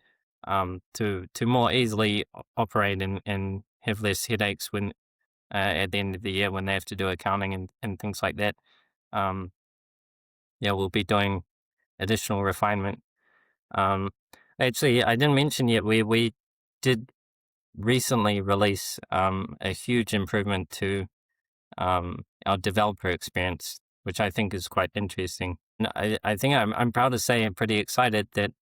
to more easily operate and have less headaches when at the end of the year when they have to do accounting and things like that. Um, yeah, we'll be doing additional refinement. Um, Actually, I didn't mention yet, we did recently release a huge improvement to our developer experience, which I think is quite interesting. And I think I'm proud to say I'm pretty excited that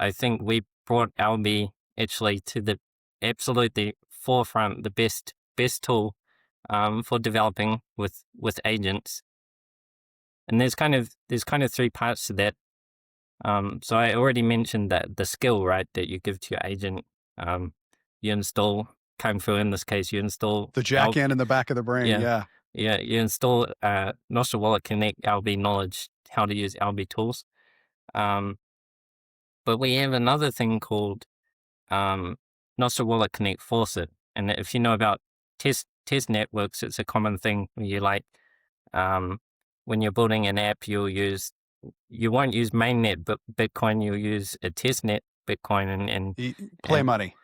I think we brought Alby actually to the absolutely forefront, the best tool for developing with agents. And there's kind of three parts to that. So I already mentioned that the skill, right, that you give to your agent. You install Kung Fu in this case. You install The jack in the back of the brain. yeah, Yeah. yeah. You install Nostr Wallet Connect, Alby knowledge, how to use Alby tools. But we have another thing called Nostr Wallet Connect Faucet. And if you know about test networks, it's a common thing where you like when you're building an app, you won't use mainnet Bitcoin, you'll use a testnet Bitcoin Play and money.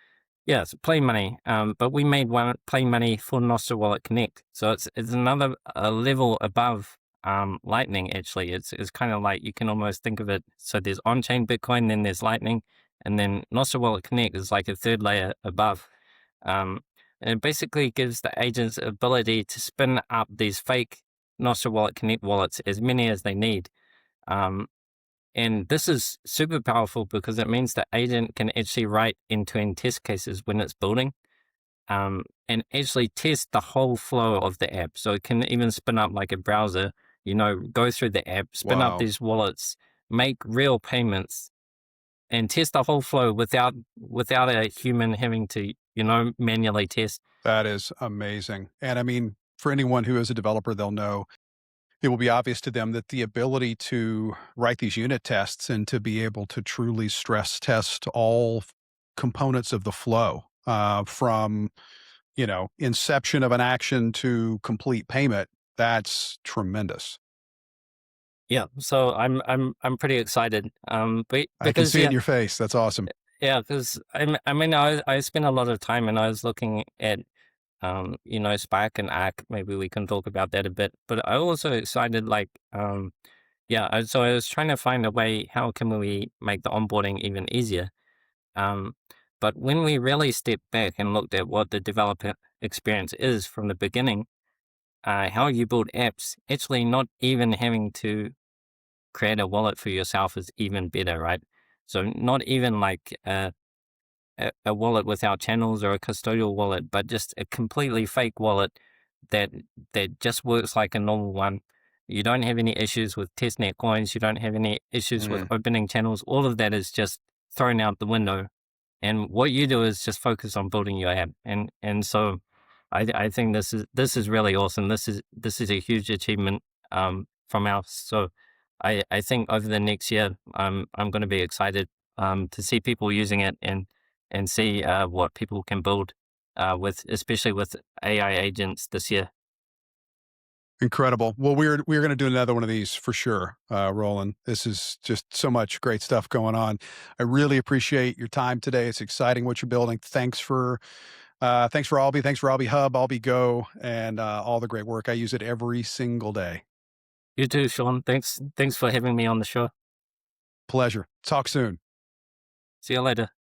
yes, Play Money. But we made one Play Money for Nostr Wallet Connect. So it's another level above Lightning. Actually, it's kind of like you can almost think of it. So there's on-chain Bitcoin, then there's Lightning, and then Nostr Wallet Connect is like a third layer above. And it basically gives the agents ability to spin up these fake Nostr Wallet Connect wallets, as many as they need. And this is super powerful because it means the agent can actually write end-to-end test cases when it's building, and actually test the whole flow of the app. So it can even spin up like a browser, go through the app, spin up Wow. these wallets, make real payments, and test the whole flow without a human having to, manually test. That is amazing. And I mean, for anyone who is a developer, they'll know it will be obvious to them that the ability to write these unit tests and to be able to truly stress test all components of the flow from, inception of an action to complete payment, that's tremendous. Yeah, so I'm pretty excited. I can Because see it in your face. That's awesome. yeah, because I spent a lot of time and I was looking at Spark and Arc. Maybe we can talk about that a bit. But I also excited so I was trying to find a way, how can we make the onboarding even easier? Um, but when we really stepped back and looked at what the developer experience is from the beginning, how you build apps, actually not even having to create a wallet for yourself is even better, right? So not even like a wallet without channels or a custodial wallet, but just a completely fake wallet that just works like a normal one. You don't have any issues with testnet coins. You don't have any issues with Mm. opening channels. All of that is just thrown out the window. And what you do is just focus on building your app. And so I think this is really awesome. This is a huge achievement from us. So I think over the next year I'm going to be excited to see people using it and see what people can build especially with AI agents this year. Incredible. Well, we're going to do another one of these for sure, Roland. This is just so much great stuff going on. I really appreciate your time today. It's exciting what you're building. Thanks for Alby. Thanks for Alby Hub, Alby Go, and all the great work. I use it every single day. You too, Sean. Thanks for having me on the show. Pleasure. Talk soon. See you later.